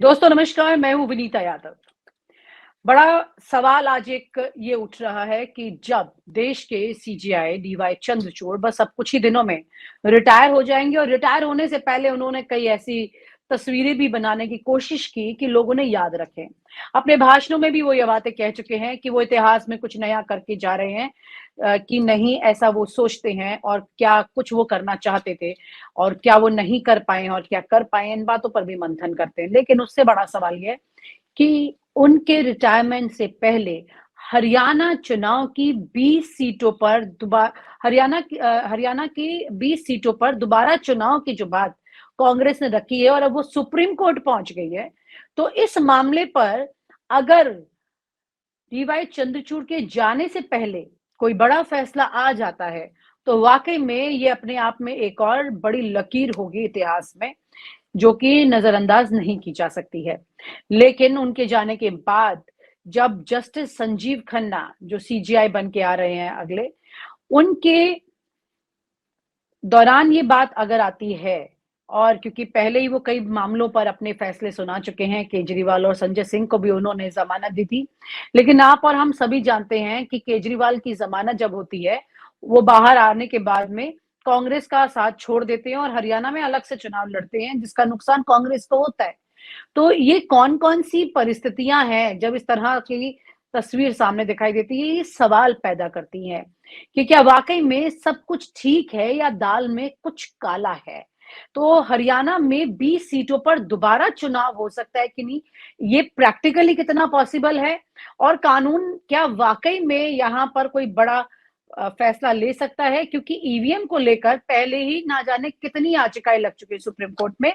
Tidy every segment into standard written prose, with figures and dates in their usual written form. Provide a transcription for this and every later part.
दोस्तों नमस्कार, मैं हूँ विनीता यादव। बड़ा सवाल आज एक ये उठ रहा है कि जब देश के सीजीआई डीवाई चंद्रचूड़ बस अब कुछ ही दिनों में रिटायर हो जाएंगे और रिटायर होने से पहले उन्होंने कई ऐसी तस्वीरें भी बनाने की कोशिश की कि लोग उन्हें याद रखें। अपने भाषणों में भी वो ये बातें कह चुके हैं कि वो इतिहास में कुछ नया करके जा रहे हैं, कि नहीं ऐसा वो सोचते हैं और क्या कुछ वो करना चाहते थे और क्या वो नहीं कर पाए और क्या कर पाए, इन बातों पर भी मंथन करते हैं। लेकिन उससे बड़ा सवाल ये है कि उनके रिटायरमेंट से पहले हरियाणा चुनाव की 20 सीटों पर हरियाणा की 20 सीटों पर दोबारा चुनाव की जो बात कांग्रेस ने रखी है और अब वो सुप्रीम कोर्ट पहुंच गई है। तो इस मामले पर अगर डीवाई चंद्रचूड़ के जाने से पहले कोई बड़ा फैसला आ जाता है, तो वाकई में ये अपने आप में एक और बड़ी लकीर होगी इतिहास में, जो कि नजरअंदाज नहीं की जा सकती है। लेकिन उनके जाने के बाद जब जस्टिस संजीव खन्ना जो सीजीआई बन के आ रहे हैं अगले, उनके दौरान ये बात अगर आती है, और क्योंकि पहले ही वो कई मामलों पर अपने फैसले सुना चुके हैं, केजरीवाल और संजय सिंह को भी उन्होंने जमानत दी थी। लेकिन आप और हम सभी जानते हैं कि केजरीवाल की जमानत जब होती है, वो बाहर आने के बाद में कांग्रेस का साथ छोड़ देते हैं और हरियाणा में अलग से चुनाव लड़ते हैं, जिसका नुकसान कांग्रेस को होता है। तो ये कौन-कौन सी परिस्थितियां हैं जब इस तरह की तस्वीर सामने दिखाई देती है, ये सवाल पैदा करती हैं कि क्या वाकई में सब कुछ ठीक है या दाल में कुछ काला है। तो हरियाणा में 20 सीटों पर दोबारा चुनाव हो सकता है कि नहीं, ये प्रैक्टिकली कितना पॉसिबल है और कानून क्या वाकई में यहाँ पर कोई बड़ा फैसला ले सकता है, क्योंकि ईवीएम को लेकर पहले ही ना जाने कितनी याचिकाएं लग चुकी है सुप्रीम कोर्ट में,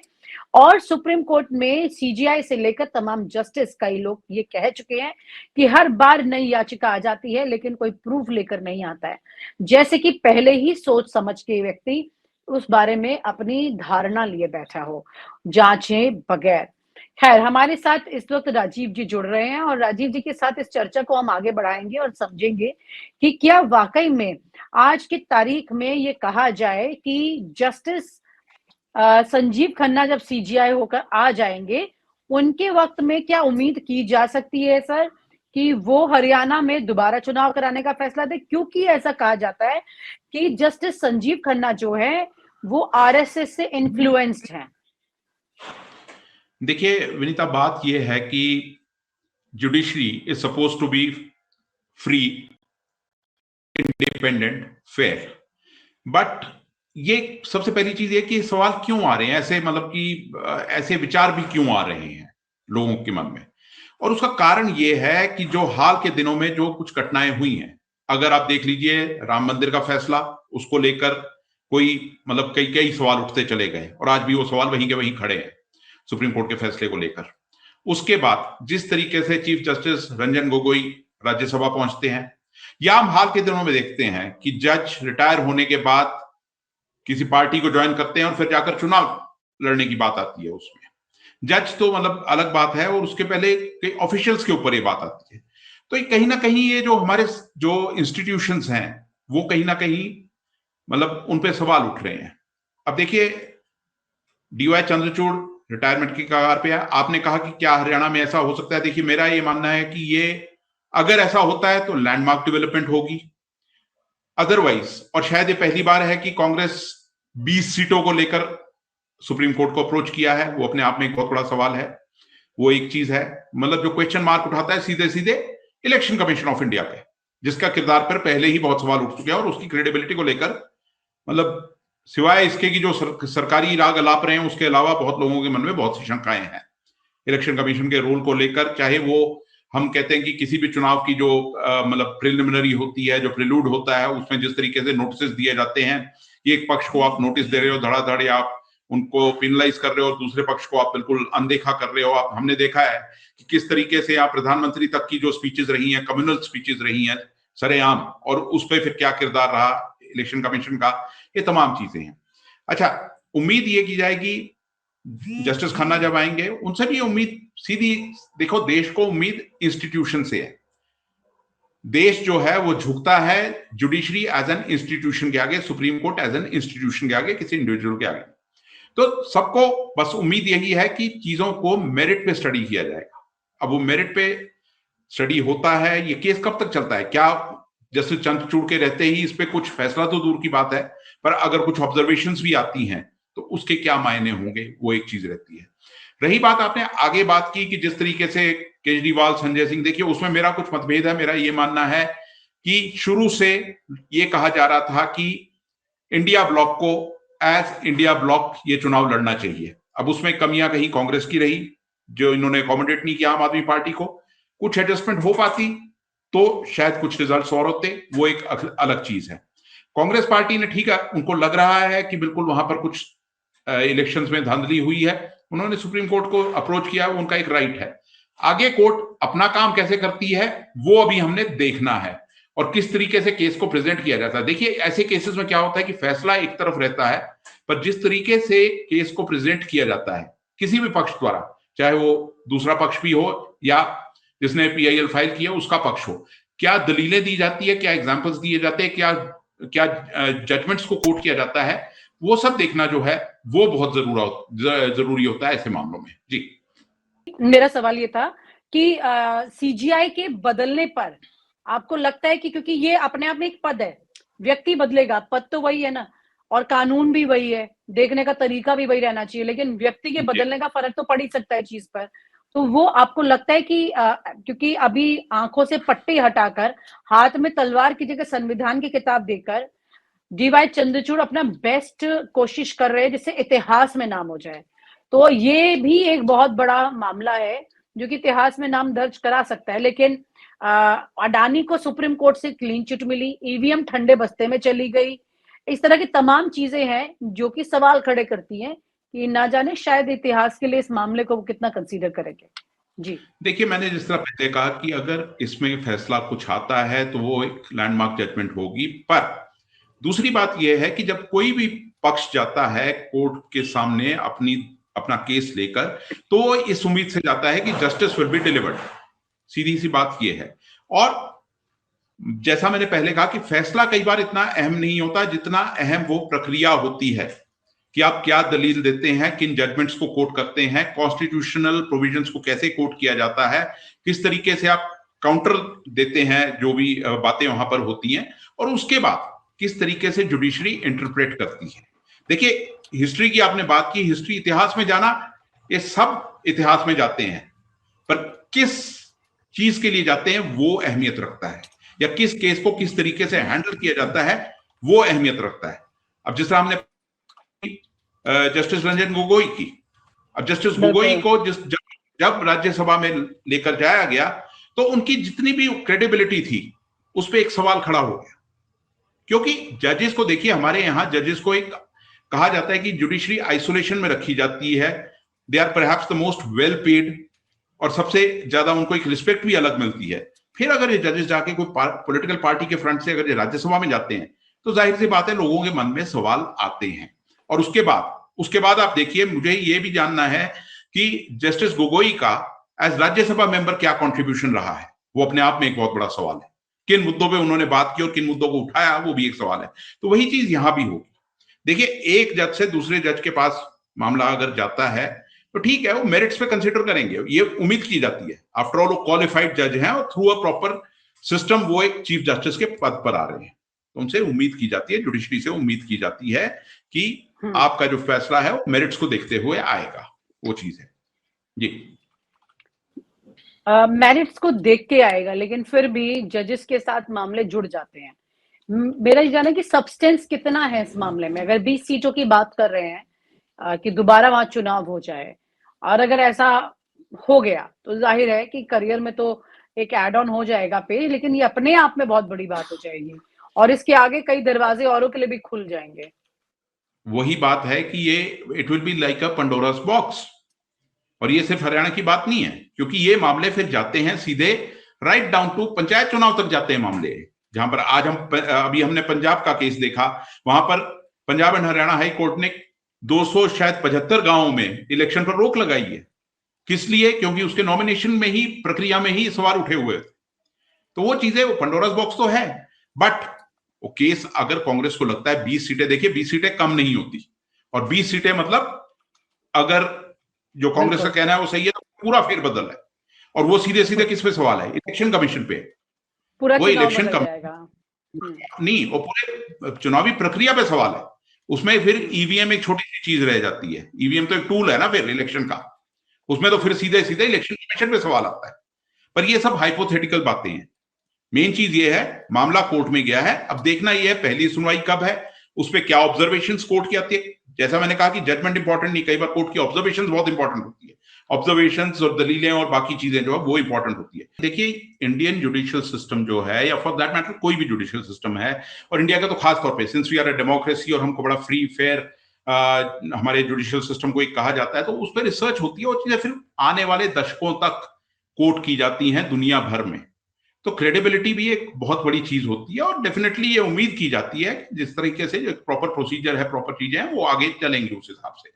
और सुप्रीम कोर्ट में सीजीआई से लेकर तमाम जस्टिस कई लोग ये कह चुके हैं कि हर बार नई याचिका आ जाती है लेकिन कोई प्रूफ लेकर नहीं आता है, जैसे कि पहले ही सोच समझ के व्यक्ति उस बारे में अपनी धारणा लिए बैठा हो, जांचे बगैर। खैर, हमारे साथ इस वक्त राजीव जी जुड़ रहे हैं और राजीव जी के साथ इस चर्चा को हम आगे बढ़ाएंगे और समझेंगे कि क्या वाकई में आज की तारीख में ये कहा जाए कि जस्टिस संजीव खन्ना जब सीजीआई होकर आ जाएंगे, उनके वक्त में क्या उम्मीद की जा सकती है सर कि वो हरियाणा में दोबारा चुनाव कराने का फैसला दे, क्योंकि ऐसा कहा जाता है कि जस्टिस संजीव खन्ना जो है वो आरएसएस से इन्फ्लुएंस्ड हैं। देखिए विनीता, बात यह है कि judiciary is suppose to be free, independent, fair, but ये सबसे पहली चीज है कि सवाल क्यों आ रहे हैं ऐसे, मतलब कि ऐसे विचार भी क्यों आ रहे हैं लोगों के मन में। और उसका कारण यह है कि जो हाल के दिनों में जो कुछ घटनाएं हुई हैं, अगर आप देख लीजिए राम मंदिर का फैसला, उसको लेकर कोई मतलब कई कई सवाल उठते चले गए और आज भी वो सवाल वहीं के वहीं खड़े हैं सुप्रीम कोर्ट के फैसले को लेकर। उसके बाद जिस तरीके से चीफ जस्टिस रंजन गोगोई राज्यसभा पहुंचते हैं, या हम हाल के दिनों में देखते हैं कि जज रिटायर होने के बाद किसी पार्टी को ज्वाइन करते हैं और फिर जाकर चुनाव लड़ने की बात आती है। उसमें जज तो मतलब अलग बात है, और उसके पहले कई ऑफिशियल्स के ऊपर ये बात आती है। तो कहीं ना कहीं ये जो हमारे जो इंस्टीट्यूशंस हैं वो कहीं ना कहीं मतलब उन पे सवाल उठ रहे हैं। अब देखिए, डीवाई चंद्रचूड़ रिटायरमेंट की कगार पे है। आपने कहा कि क्या हरियाणा में ऐसा हो सकता है। देखिए, मेरा ये मानना है कि ये अगर ऐसा होता है तो लैंडमार्क डेवलपमेंट होगी, अदरवाइज, और शायद ये पहली बार है कि कांग्रेस 20 सीटों को लेकर सुप्रीम कोर्ट को अप्रोच किया है, वो अपने आप में एक बहुत बड़ा सवाल है। वो एक चीज है, मतलब जो क्वेश्चन मार्क उठाता है सीधे सीधे इलेक्शन कमीशन ऑफ इंडिया पे, जिसका किरदार पर पहले ही बहुत सवाल उठ चुके हैं और उसकी क्रेडिबिलिटी को लेकर मतलब सिवाय इसके कि जो सरकारी राग अलाप रहे हैं, उसके अलावा बहुत लोगों के मन में बहुत सी शंकाएं हैं इलेक्शन कमीशन के रोल को लेकर। चाहे वो हम कहते हैं कि किसी भी चुनाव की जो मतलब प्रिलिमिनरी होती है, जो प्रिलूड होता है, उसमें जिस तरीके से नोटिस दिए जाते हैं, एक पक्ष को आप नोटिस दे रहे हो धड़ाधड़, आप उनको पिनलाइज कर रहे हो, दूसरे पक्ष को आप बिल्कुल अनदेखा कर रहे हो। आप हमने देखा है कि किस तरीके से आप प्रधानमंत्री तक की जो स्पीचेस रही हैं, कम्युनल स्पीचेस रही हैं सरेआम, और उस पर फिर क्या किरदार रहा इलेक्शन कमीशन का, ये तमाम चीजें हैं। अच्छा, उम्मीद ये की जाएगी जस्टिस खन्ना जब आएंगे उनसे भी उम्मीद सीधी, देखो देश को उम्मीद इंस्टीट्यूशन से है। देश जो है वो झुकता है जुडिशरी एज एन इंस्टीट्यूशन के आगे, supreme court as an institution के आगे, किसी इंडिविजुअल के आगे। तो सबको बस उम्मीद यही है कि चीजों को मेरिट पे स्टडी किया जाएगा। अब वो मेरिट पे स्टडी होता है, ये केस कब तक चलता है, क्या जस्टिस चंद्रचूड़ के रहते ही इस पे कुछ फैसला तो दूर की बात है, पर अगर कुछ ऑब्जर्वेशंस भी आती हैं तो उसके क्या मायने होंगे, वो एक चीज रहती है। रही बात, आपने आगे बात की कि जिस तरीके से केजरीवाल संजय सिंह, देखिए उसमें मेरा कुछ मतभेद है। मेरा ये मानना है कि शुरू से ये कहा जा रहा था कि इंडिया ब्लॉक को एज इंडिया ब्लॉक ये चुनाव लड़ना चाहिए। अब उसमें कमियां कहीं कांग्रेस की रही, जो इन्होंने अकोमोडेट नहीं किया आम आदमी पार्टी को। कुछ एडजस्टमेंट हो पाती तो शायद कुछ रिजल्ट्स और होते, वो एक अलग चीज है। कांग्रेस पार्टी ने, ठीक है, उनको लग रहा है कि बिल्कुल वहां पर कुछ इलेक्शंस में धांधली हुई है, उन्होंने सुप्रीम कोर्ट को अप्रोच किया, वो उनका एक राइट है। आगे कोर्ट अपना काम कैसे करती है वो अभी हमने देखना है, और किस तरीके से केस को प्रेजेंट किया जाता है। देखिए ऐसे केसेस में क्या होता है कि फैसला एक तरफ रहता है, पर जिस तरीके से केस को प्रेजेंट किया जाता है किसी भी पक्ष द्वारा, चाहे वो दूसरा पक्ष भी हो या जिसने पीआईएल फाइल किया उसका पक्ष हो, क्या दलीलें दी जाती है, क्या एग्जाम्पल्स दिए जाते हैं, क्या क्या जजमेंट्स को कोट किया जाता है, वो सब देखना जो है वो बहुत जरूरी होता है ऐसे मामलों में। जी, मेरा सवाल ये था कि सीजीआई के बदलने पर आपको लगता है कि, क्योंकि ये अपने आप में एक पद है, व्यक्ति बदलेगा, पद तो वही है ना, और कानून भी वही है, देखने का तरीका भी वही रहना चाहिए, लेकिन व्यक्ति के बदलने का फर्क तो पड़ ही सकता है चीज पर। तो वो आपको लगता है कि क्योंकि अभी आंखों से पट्टी हटाकर हाथ में तलवार की जगह संविधान की किताब देकर डीवाई चंद्रचूड़ अपना बेस्ट कोशिश कर रहे हैं जिससे इतिहास में नाम हो जाए, तो ये भी एक बहुत बड़ा मामला है जो कि इतिहास में नाम दर्ज करा सकता है। लेकिन अडानी को सुप्रीम कोर्ट से क्लीन चिट मिली, ईवीएम ठंडे बस्ते में चली गई, इस तरह की तमाम चीजें हैं जो कि सवाल खड़े करती हैं कि ना जाने शायद इतिहास के लिए इस मामले को कितना कंसीडर करेंगे। जी, देखिए मैंने जिस तरह पहले कहा कि अगर इसमें फैसला कुछ आता है तो वो एक लैंडमार्क जजमेंट होगी, पर दूसरी बात यह है कि जब कोई भी पक्ष जाता है कोर्ट के सामने अपना केस लेकर, तो इस उम्मीद से जाता है कि जस्टिस विल बी डिलीवर्ड। सीधी सी बात यह है। और जैसा मैंने पहले कहा कि फैसला कई बार इतना अहम नहीं होता जितना अहम वो प्रक्रिया होती है कि आप क्या दलील देते हैं, किन जजमेंट्स को कोट करते हैं, कॉन्स्टिट्यूशनल प्रोविजंस को कैसे कोट किया जाता है, किस तरीके से आप काउंटर देते हैं जो भी बातें वहां पर होती हैं, और उसके बाद किस तरीके से जुडिशरी इंटरप्रेट करती है। देखिए हिस्ट्री की आपने बात की, हिस्ट्री इतिहास में जाना, ये सब इतिहास में जाते हैं, पर किस चीज के लिए जाते हैं वो अहमियत रखता है, या किस केस को किस तरीके से हैंडल किया जाता है वो अहमियत रखता है। अब जिस तरह हमने जस्टिस रंजन गोगोई की, अब जस्टिस गोगोई को जब राज्यसभा में लेकर जाया गया तो उनकी जितनी भी क्रेडिबिलिटी थी उस पर एक सवाल खड़ा हो गया, क्योंकि जजेस को, देखिए हमारे यहां जजेस को एक कहा जाता है कि जुडिशरी आइसोलेशन में रखी जाती है, they are perhaps the most well paid, और सबसे ज्यादा उनको एक रिस्पेक्ट भी अलग मिलती है। फिर अगर ये जजेस जाके कोई पॉलिटिकल पार्टी के फ्रंट से अगर ये राज्यसभा में जाते हैं तो जाहिर सी बात है लोगों के मन में सवाल आते हैं। और उसके बाद आप देखिए, मुझे ये भी जानना है कि जस्टिस गोगोई का एज राज्यसभा मेंबर क्या कंट्रीब्यूशन रहा है, वो अपने आप में एक बहुत बड़ा सवाल है। किन मुद्दों पे उन्होंने बात की और किन मुद्दों को उठाया वो भी एक सवाल है। तो वही चीज यहां भी होगी। देखिए एक जज से दूसरे जज के पास मामला अगर जाता है तो ठीक है, वो मेरिट्स पे कंसीडर करेंगे, ये उम्मीद की जाती है। आफ्टर ऑल वो क्वालिफाइड जज हैं और थ्रू अ प्रॉपर सिस्टम वो एक चीफ जस्टिस के पद पर आ रहे हैं, तो उनसे उम्मीद की जाती है, जुडिशरी से उम्मीद की जाती है कि आपका जो फैसला है वो मेरिट्स को देखते हुए आएगा, वो चीज है। जी, मेरिट्स को देख के आएगा, लेकिन फिर भी जजेस के साथ मामले जुड़ जाते हैं। मेरा ये जानना है कि सब्सटेंस कितना है इस मामले में। अगर 20 सीटों की बात कर रहे हैं कि दोबारा वहां चुनाव हो जाए, और अगर ऐसा हो गया तो जाहिर है कि करियर में तो एक एड ऑन हो जाएगा पेज, लेकिन ये अपने आप में बहुत बड़ी बात हो जाएगी और इसके आगे कई दरवाजे औरों के लिए भी खुल जाएंगे। वही बात है कि ये it will be like a Pandora's box, और ये सिर्फ हरियाणा की बात नहीं है, क्योंकि ये मामले फिर जाते हैं सीधे राइट डाउन टू पंचायत चुनाव तक जाते हैं मामले, जहां पर आज अभी हमने पंजाब का केस देखा, वहां पर Punjab and Haryana high court ने 200 शायद 75 गांवों में इलेक्शन पर रोक लगाई है। किस लिए? क्योंकि उसके नॉमिनेशन में ही, प्रक्रिया में ही सवाल उठे हुए थे। तो वो चीजें, वो पंडोरास बॉक्स तो है, बट वो केस अगर कांग्रेस को लगता है 20 सीटें, देखिए 20 सीटें कम नहीं होती, और 20 सीटें मतलब अगर जो कांग्रेस का कहना है वो सही है तो पूरा फेरबदल है। और वो सीधे सीधे किस पे सवाल है? इलेक्शन कमीशन पे। पूरा वो चुनाव इलेक्शन बदल जाएगा। नहीं, वो पूरे चुनावी प्रक्रिया पे सवाल है। उसमें फिर ईवीएम एक छोटी सी चीज रह जाती है। ईवीएम तो एक टूल है ना फिर इलेक्शन का, उसमें तो फिर सीधे सीधे इलेक्शन कमीशन पे सवाल आता है। पर ये सब हाइपोथेटिकल बातें हैं। मेन चीज ये है, मामला कोर्ट में गया है, अब देखना ये है पहली सुनवाई कब है, उस पर क्या ऑब्जर्वेशन कोर्ट की आती है। जैसा मैंने कहा कि जजमेंट इंपॉर्टेंट नहीं, कई बार कोर्ट की ऑब्जर्वेशन बहुत इंपॉर्टेंट होती है। ऑब्जर्वेशन और दलीलें और बाकी चीजें जो है वो इंपॉर्टेंट होती है। देखिए, इंडियन जुडिशियल सिस्टम जो है, या फॉर दैट मैटर कोई भी जुडिशियल सिस्टम है, और इंडिया का तो खास तौर पे, since we are a democracy और हमको बड़ा फ्री फेयर हमारे जुडिशियल सिस्टम को एक कहा जाता है, तो उस पर रिसर्च होती है और चीजें फिर आने वाले दशकों तक कोट की जाती हैं दुनिया भर में। तो क्रेडिबिलिटी भी एक बहुत बड़ी चीज होती है, और डेफिनेटली ये उम्मीद की जाती है कि जिस तरीके से जो प्रॉपर प्रोसीजर है, प्रॉपर चीजें हैं, वो आगे चलेंगी उस हिसाब से।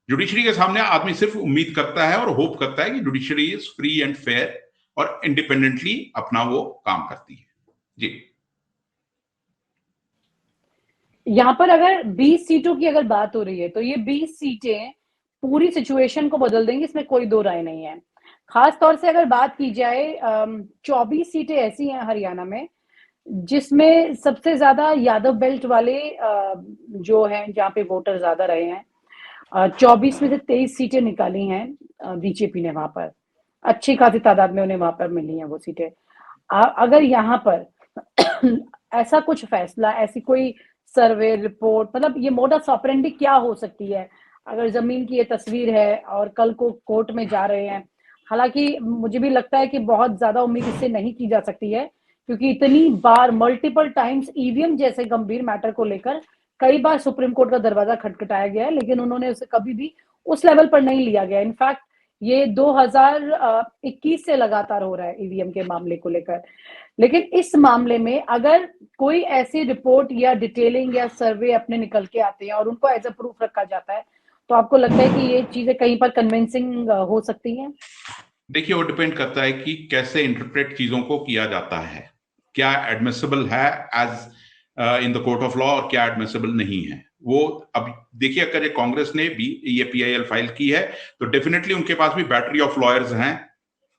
जुडिशरी के सामने आदमी सिर्फ उम्मीद करता है और होप करता है कि judiciary is free and fair और इंडिपेंडेंटली अपना वो काम करती है। जी, यहाँ पर अगर 20 सीटों की अगर बात हो रही है तो ये 20 सीटें पूरी सिचुएशन को बदल देंगी, इसमें कोई दो राय नहीं है। खास तौर से अगर बात की जाए 24 सीटें ऐसी हैं हरियाणा में जिसमें सबसे ज्यादा यादव बेल्ट वाले जो हैं, जहाँ पे वोटर ज्यादा रहे हैं। 24 में से 23 सीटें निकाली हैं बीजेपी ने वहां पर। अच्छी खासी तादाद में उन्हें वहां पर मिली हैं वो सीटें। अगर यहाँ पर ऐसा कुछ फैसला, ऐसी कोई सर्वे रिपोर्ट, मतलब ये मोडस ऑपरेंडी क्या हो सकती है अगर जमीन की ये तस्वीर है और कल को कोर्ट में जा रहे हैं। हालांकि मुझे भी लगता है कि बहुत ज्यादा उम्मीद इससे नहीं की जा सकती है, क्योंकि इतनी बार मल्टीपल टाइम्स ईवीएम जैसे गंभीर मैटर को लेकर कई बार सुप्रीम कोर्ट का दरवाजा खटखटाया गया है, लेकिन उन्होंने उसे कभी भी उस लेवल पर नहीं लिया गया। इनफैक्ट ये 2021 से लगातार हो रहा है ईवीएम के मामले को लेकर। लेकिन इस मामले में अगर कोई ऐसी रिपोर्ट या डिटेलिंग या सर्वे अपने निकल के आते हैं और उनको एज अ प्रूफ रखा जाता है, तो आपको लगता है कि ये चीजें कहीं पर कन्विंसिंग हो सकती हैं? देखिए, वो डिपेंड करता है कि कैसे इंटरप्रेट चीजों को किया जाता है, क्या एडमिसिबल है as in the court of law और क्या एडमिसिबल नहीं है। वो अब देखिए, अगर ये कांग्रेस ने भी ये पीआईएल फाइल की है तो डेफिनेटली उनके पास भी बैटरी ऑफ लॉयर्स हैं,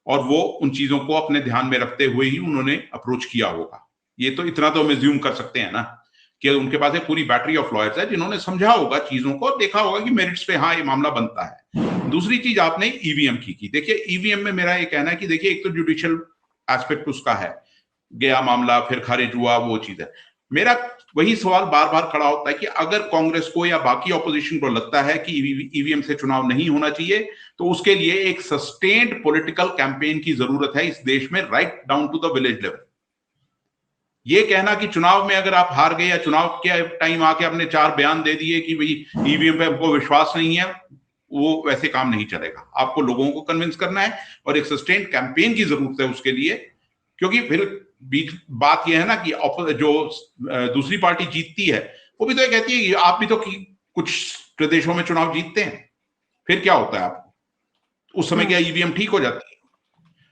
और वो उन चीजों को अपने ध्यान में रखते हुए ही उन्होंने अप्रोच किया होगा। ये तो इतना तो हम एज्यूम कर सकते हैं ना कि उनके पास एक पूरी बैटरी ऑफ लॉयर्स है जिन्होंने समझा होगा चीजों को, देखा होगा कि मेरिट्स पे हाँ ये मामला बनता है। दूसरी चीज आपने ईवीएम की देखिए, ईवीएम में मेरा ये कहना है कि देखिए, एक तो जुडिशियल एस्पेक्ट उसका है, गया मामला फिर खारिज हुआ, वो चीज है। मेरा वही सवाल बार बार खड़ा होता है कि अगर कांग्रेस को या बाकी ऑपोजिशन को लगता है कि ईवीएम से चुनाव नहीं होना चाहिए, तो उसके लिए एक सस्टेन्ड पॉलिटिकल कैंपेन की जरूरत है इस देश में, right down to the village level. ये कहना कि चुनाव में अगर आप हार गए या चुनाव के टाइम आके अपने 4 बयान दे दिए कि भाई ईवीएम पे हमको विश्वास नहीं है, वो वैसे काम नहीं चलेगा। आपको लोगों को कन्विंस करना है और एक सस्टेन्ड कैंपेन की जरूरत है उसके लिए, क्योंकि फिर बीच बात यह है ना कि जो दूसरी पार्टी जीतती है वो भी तो ये कहती है कि आप भी तो कुछ प्रदेशों में चुनाव जीतते हैं, फिर क्या होता है आपको उस समय, क्या ईवीएम ठीक हो जाती है?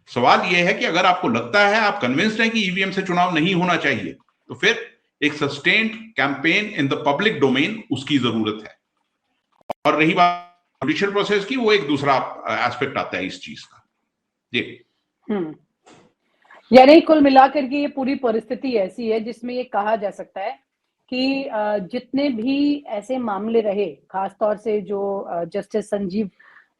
सवाल यह है कि अगर आपको लगता है, आप कन्विंस्ड हैं कि ईवीएम से चुनाव नहीं होना चाहिए, तो फिर एक sustained campaign in the public domain उसकी जरूरत है। और रही बात जुडिशियल प्रोसेस की, वो एक दूसरा एस्पेक्ट आता है इस चीज का। जी, यानी कुल मिलाकर के ये पूरी परिस्थिति ऐसी है जिसमें ये कहा जा सकता है कि जितने भी ऐसे मामले रहे, खासतौर से जो जस्टिस संजीव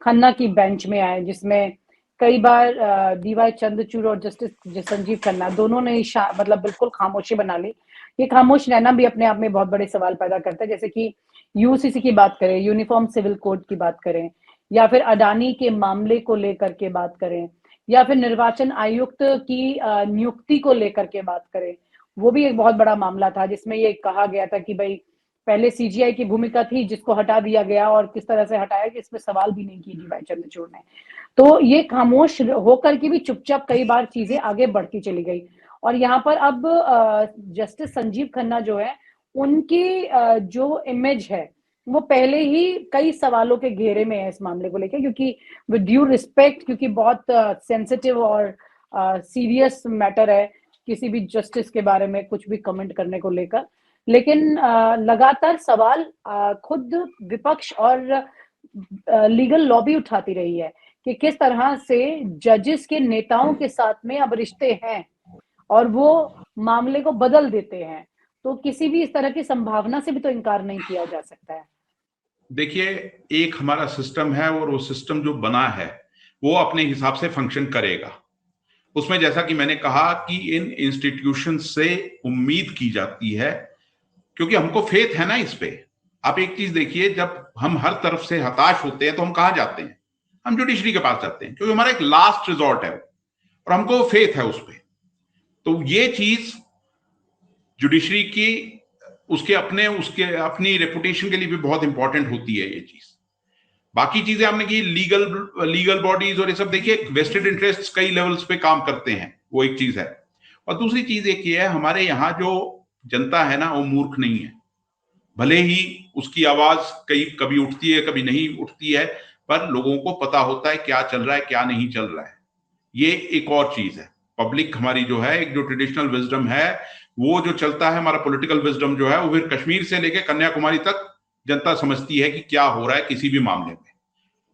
खन्ना की बेंच में आए, जिसमें कई बार डीवाई चंद्रचूड़ और जस्टिस संजीव खन्ना दोनों ने मतलब बिल्कुल खामोशी बना ली। ये खामोश रहना भी अपने आप में बहुत बड़े सवाल पैदा करता है। जैसे कि यूसीसी की बात करें, यूनिफॉर्म सिविल कोड की बात करें, या फिर अडानी के मामले को लेकर के बात करें, या फिर निर्वाचन आयुक्त की नियुक्ति को लेकर के बात करें, वो भी एक बहुत बड़ा मामला था जिसमें ये कहा गया था कि भाई पहले सीजीआई की भूमिका थी जिसको हटा दिया गया, और किस तरह से हटाया कि इसमें सवाल भी नहीं किए डीवाई चंद्रचूड़ ने। तो ये खामोश होकर के भी चुपचाप कई बार चीजें आगे बढ़ती चली गई। और यहाँ पर अब जस्टिस संजीव खन्ना जो है, उनकी जो इमेज है वो पहले ही कई सवालों के घेरे में है इस मामले को लेकर, क्योंकि विद ड्यू रिस्पेक्ट, क्योंकि बहुत सेंसिटिव और सीरियस मैटर है किसी भी जस्टिस के बारे में कुछ भी कमेंट करने को लेकर। लेकिन लगातार सवाल खुद विपक्ष और लीगल लॉबी उठाती रही है कि किस तरह से जजेस के नेताओं के साथ में अब रिश्ते हैं और वो मामले को बदल देते हैं, तो किसी भी इस तरह की संभावना से भी तो इनकार नहीं किया जा सकता है। देखिए, एक हमारा सिस्टम है और वो सिस्टम जो बना है वो अपने हिसाब से फंक्शन करेगा। उसमें जैसा कि मैंने कहा कि इन इंस्टीट्यूशन से उम्मीद की जाती है, क्योंकि हमको फेथ है ना इस पे। आप एक चीज देखिए, जब हम हर तरफ से हताश होते हैं तो हम कहाँ जाते हैं? हम जुडिशरी के पास जाते हैं, क्योंकि हमारा एक लास्ट रिजॉर्ट है और हमको फेथ है उस पर। तो ये चीज जुडिशरी की उसके अपनी रेपुटेशन के लिए भी बहुत इंपॉर्टेंट होती है ये चीज। बाकी चीजें आपने की लीगल बॉडीज और ये सब, देखिए वेस्टेड इंटरेस्ट कई लेवल्स पे काम करते हैं, वो एक चीज है। और दूसरी चीज एक ये है, हमारे यहाँ जो जनता है ना वो मूर्ख नहीं है। भले ही उसकी आवाज कभी उठती है कभी नहीं उठती है, पर लोगों को पता होता है क्या चल रहा है क्या नहीं चल रहा है। ये एक और चीज है। पब्लिक हमारी जो है, एक जो ट्रेडिशनल विजडम है वो जो चलता है, हमारा पॉलिटिकल विजडम जो है वो फिर कश्मीर से लेकर कन्याकुमारी तक जनता समझती है कि क्या हो रहा है किसी भी मामले में।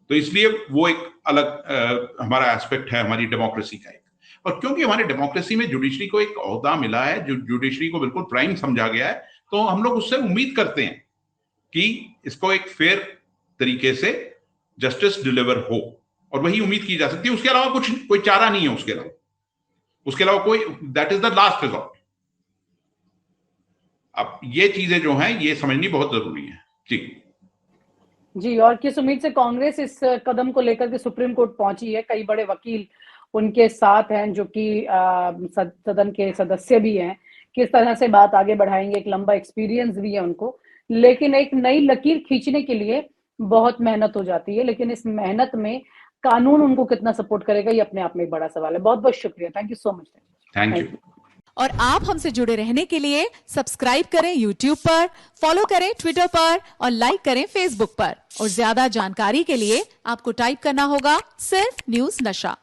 तो इसलिए वो एक अलग हमारा एस्पेक्ट है हमारी डेमोक्रेसी का एक। और क्योंकि हमारी डेमोक्रेसी में जुडिशरी को एक ओहदा मिला है, जो जुडिशरी को बिल्कुल प्राइम समझा गया है, तो हम लोग उससे उम्मीद करते हैं कि इसको एक फेयर तरीके से जस्टिस डिलीवर हो, और वही उम्मीद की जा सकती है। उसके अलावा कोई चारा नहीं है। उसके अलावा कोई, that is the last resort. अब ये चीजें जो हैं ये समझनी बहुत जरूरी है। जी, और किस उम्मीद से कांग्रेस इस कदम को लेकर के सुप्रीम कोर्ट पहुंची है। कई बड़े वकील उनके साथ हैं जो कि सदन के सदस्य भी हैं। किस तरह से बात आगे बढ़ाएंगे, एक लंबा एक्सपीरियंस भी है उनको, लेकिन एक नई लकीर खींचने के लिए बहुत मेहनत हो जाती है। लेकिन इस मेहनत में कानून उनको कितना सपोर्ट करेगा, ये अपने आप में एक बड़ा सवाल है। बहुत बहुत शुक्रिया, thank you so much. Thank you. और आप हमसे जुड़े रहने के लिए सब्सक्राइब करें YouTube पर, फॉलो करें Twitter पर और लाइक करें Facebook पर। और ज्यादा जानकारी के लिए आपको टाइप करना होगा सिर्फ न्यूज नशा।